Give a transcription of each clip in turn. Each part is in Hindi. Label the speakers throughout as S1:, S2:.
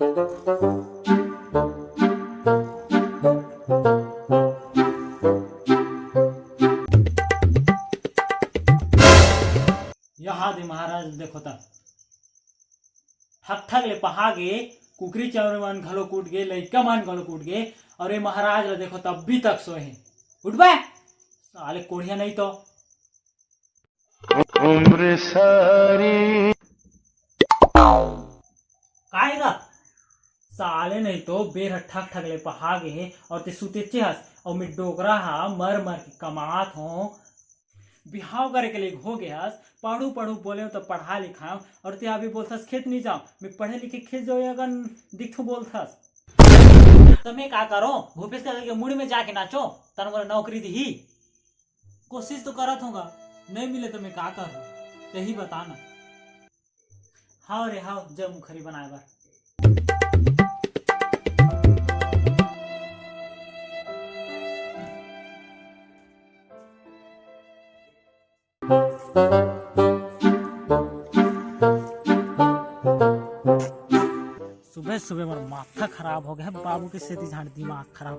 S1: यहाँ दे महाराज देखो ता ठक ठक ले पहागे कुकरी चावरे मन घलो कूट गए, लइका मन घलो कूट गए, और ये महाराज ला देखो तब भी तक सोए हैं। उठ बे साले कोढ़िया नहीं तो उम्र सारी काहेगा साले नहीं तो बेर ठक ठक ले पहागे है और ते सुते चेहस और मैं डोगरा हा मर मर के कमात हो बिहाव करे के लिए हो गया। पढ़ू पढ़ू बोले तो पढ़ा लिखा और ते अभी बोलथस खेत नहीं जाओ, मैं पढ़े लिखे खेत जाओ अगर दिखो बोलथस तो मैं क्या करो भूपेश का के मुड़ी में जाके नाचो तन मोला नौकरी दी। कोशिश तो करत होगा, नहीं मिले तो मैं क्या करूँ यही बताना। हाँ रे हाँ जब मुखरी बनाए बार सुबह सुबह मेरा माथा खराब हो गया है, बाबू के सेती झाड़ दिमाग खराब।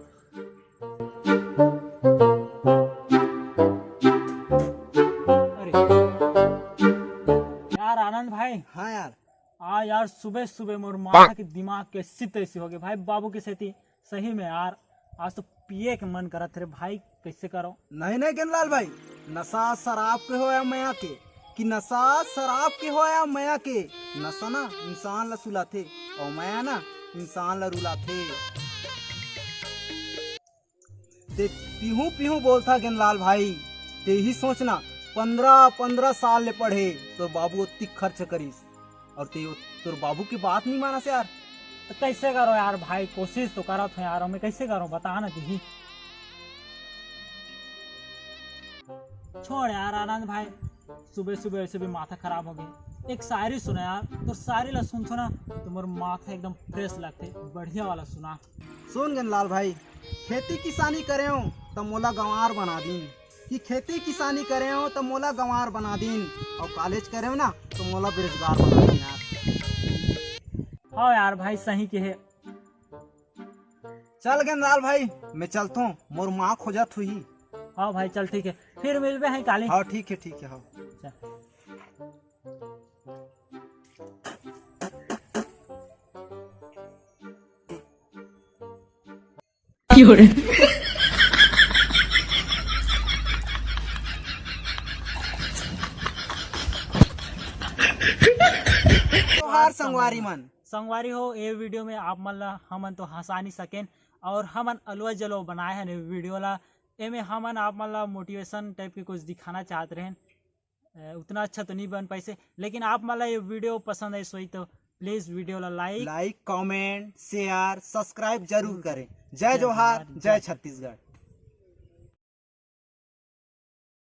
S1: अरे यार आनंद भाई।
S2: हाँ यार।
S1: यार सुबह सुबह मोर माथा के दिमाग कैसी तैसी हो गए भाई, बाबू के सेती सही में यार आज तो पिए के मन करत रे भाई, कैसे करो।
S2: नहीं नहीं गनलाल भाई, नशा शराब के हो या मया के कि नशा शराब के हो या मया के, नशा ना इंसान ला सुलाथे और मया ना इंसान ला रुलाथे। ते पीहू पीहू बोलता गनलाल भाई, ते ही सोचना 15 साल ले पढ़े तो बाबू उतनी खर्च करीस और ते तोर बाबू की बात नहीं मानस यार।
S1: तो कैसे करो यार भाई, कोशिश तो करत हो यार, मैं कैसे करूं बता ना दी। छोड़ यार आनंद भाई, सुबह सुबह ऐसे भी माथा खराब हो गई। एक शायरी सुना यार, तो शायरी ला सुन सुना तो मोर माथा एकदम फ्रेश लगते, बढ़िया वाला सुना।
S2: सुन गनलाल भाई, खेती किसानी करे हो तो मोला गंवार बना दी, कि खेती किसानी करे हो तो मोला गंवार बना दीन, और कॉलेज करे हो ना तो मोला बेरोजगार बना दी यार।
S1: हाँ यार भाई सही के है।
S2: चल गनलाल भाई मैं चलता हूँ, मोर माँ खोजत हुई।
S1: हाँ भाई चल ठीक है, फिर मिलबे हैं काली।
S2: हाँ ठीक है हाँ। संगवारी मन
S1: संगवारी हो ये वीडियो में आप मन ला हमन तो हंसा नहीं सकें, और हमन अलवा जलो बनाए हैं वीडियो ला, एमे हमन आप मन ला मोटिवेशन टाइप के कुछ दिखाना चाहते रहे। उतना अच्छा तो नहीं बन पाइसे, लेकिन आप मन ला ये वीडियो पसंद है सोई तो प्लीज वीडियो ला लाइक
S2: कमेंट शेयर सब्सक्राइब जरूर करें। जय जोहार, जय छत्तीसगढ़।